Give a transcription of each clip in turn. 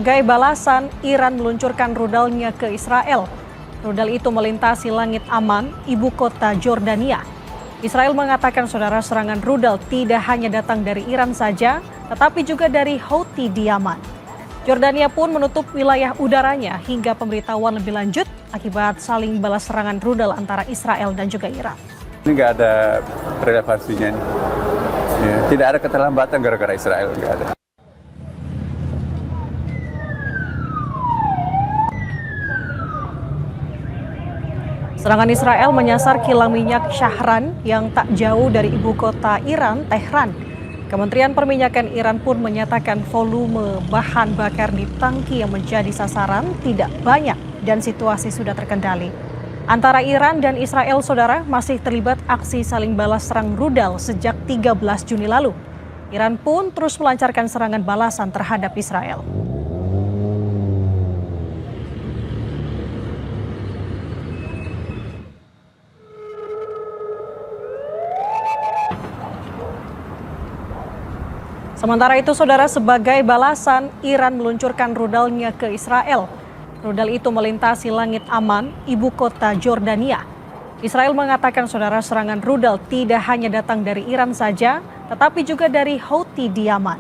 sebagai balasan, Iran meluncurkan rudalnya ke Israel. Rudal itu melintasi langit aman, ibu kota Jordania. Israel mengatakan saudara serangan rudal tidak hanya datang dari Iran saja, tetapi juga dari Houthi di Yaman. Jordania pun menutup wilayah udaranya hingga pemberitahuan lebih lanjut akibat saling balas serangan rudal antara Israel dan juga Iran. Ini nggak ada relevansinya nih. Ya, tidak ada keterlambatan gara-gara Israel, nggak ada. Serangan Israel menyasar kilang minyak Shahran yang tak jauh dari ibu kota Iran, Tehran. Kementerian Perminyakan Iran pun menyatakan volume bahan bakar di tangki yang menjadi sasaran tidak banyak dan situasi sudah terkendali. Antara Iran dan Israel, saudara, masih terlibat aksi saling balas serang rudal sejak 13 Juni lalu. Iran pun terus melancarkan serangan balasan terhadap Israel. Sementara itu, saudara, sebagai balasan, Iran meluncurkan rudalnya ke Israel. Rudal itu melintasi langit aman, ibu kota Jordania. Israel mengatakan saudara serangan rudal tidak hanya datang dari Iran saja, tetapi juga dari Houthi di Yaman.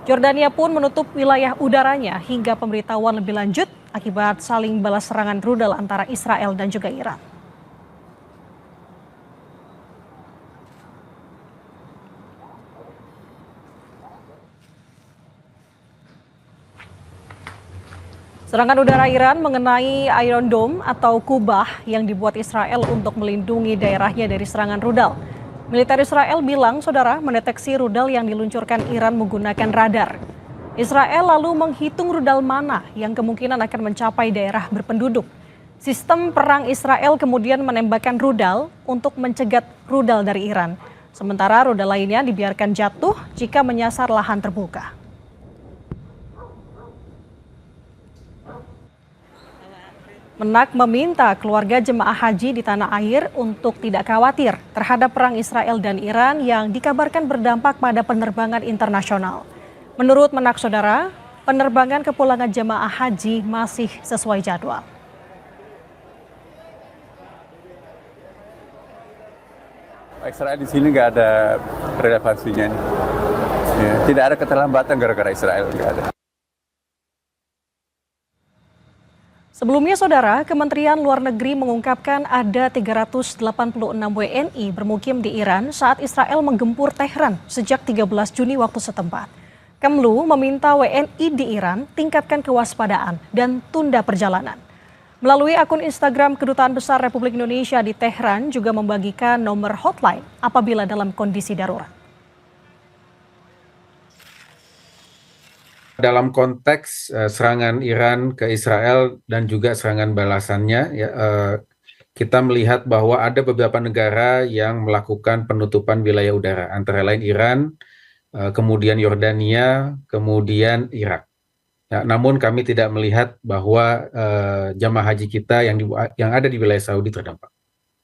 Jordania pun menutup wilayah udaranya hingga pemberitahuan lebih lanjut akibat saling balas serangan rudal antara Israel dan juga Iran. Serangan udara Iran mengenai Iron Dome atau kubah yang dibuat Israel untuk melindungi daerahnya dari serangan rudal. Militer Israel bilang, saudara, mendeteksi rudal yang diluncurkan Iran menggunakan radar. Israel lalu menghitung rudal mana yang kemungkinan akan mencapai daerah berpenduduk. Sistem perang Israel kemudian menembakkan rudal untuk mencegat rudal dari Iran. Sementara rudal lainnya dibiarkan jatuh jika menyasar lahan terbuka. Menak meminta keluarga jemaah haji di tanah air untuk tidak khawatir terhadap perang Israel dan Iran yang dikabarkan berdampak pada penerbangan internasional. Menurut Menak, saudara, penerbangan kepulangan jemaah haji masih sesuai jadwal. Israel di sini nggak ada relevansinya nih. Ya, tidak ada keterlambatan gara-gara Israel, nggak ada. Sebelumnya, saudara, Kementerian Luar Negeri mengungkapkan ada 386 WNI bermukim di Iran saat Israel menggempur Tehran sejak 13 Juni waktu setempat. Kemlu meminta WNI di Iran tingkatkan kewaspadaan dan tunda perjalanan. Melalui akun Instagram Kedutaan Besar Republik Indonesia di Tehran juga membagikan nomor hotline apabila dalam kondisi darurat. Dalam konteks serangan Iran ke Israel dan juga serangan balasannya, ya, kita melihat bahwa ada beberapa negara yang melakukan penutupan wilayah udara, antara lain Iran, kemudian Yordania, kemudian Irak. Ya, namun kami tidak melihat bahwa jamaah haji kita yang ada di wilayah Saudi terdampak.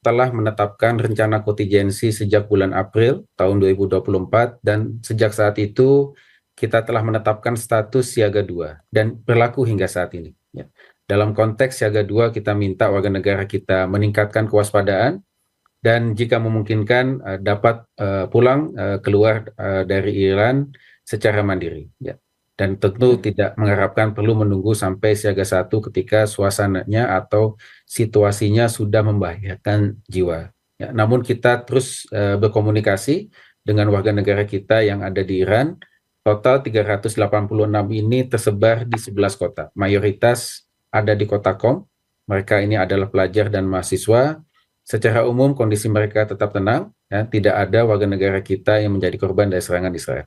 Telah menetapkan rencana kontingensi sejak bulan April tahun 2024 dan sejak saat itu kita telah menetapkan status siaga 2 dan berlaku hingga saat ini. Ya. Dalam konteks siaga 2 kita minta warga negara kita meningkatkan kewaspadaan dan jika memungkinkan dapat pulang keluar dari Iran secara mandiri. Ya. Dan tentu tidak mengharapkan perlu menunggu sampai siaga 1 ketika suasananya atau situasinya sudah membahayakan jiwa. Ya. Namun kita terus berkomunikasi dengan warga negara kita yang ada di Iran. Total 386 ini tersebar di 11 kota. Mayoritas ada di kota Qom. Mereka ini adalah pelajar dan mahasiswa. Secara umum kondisi mereka tetap tenang. Ya, tidak ada warga negara kita yang menjadi korban dari serangan Israel.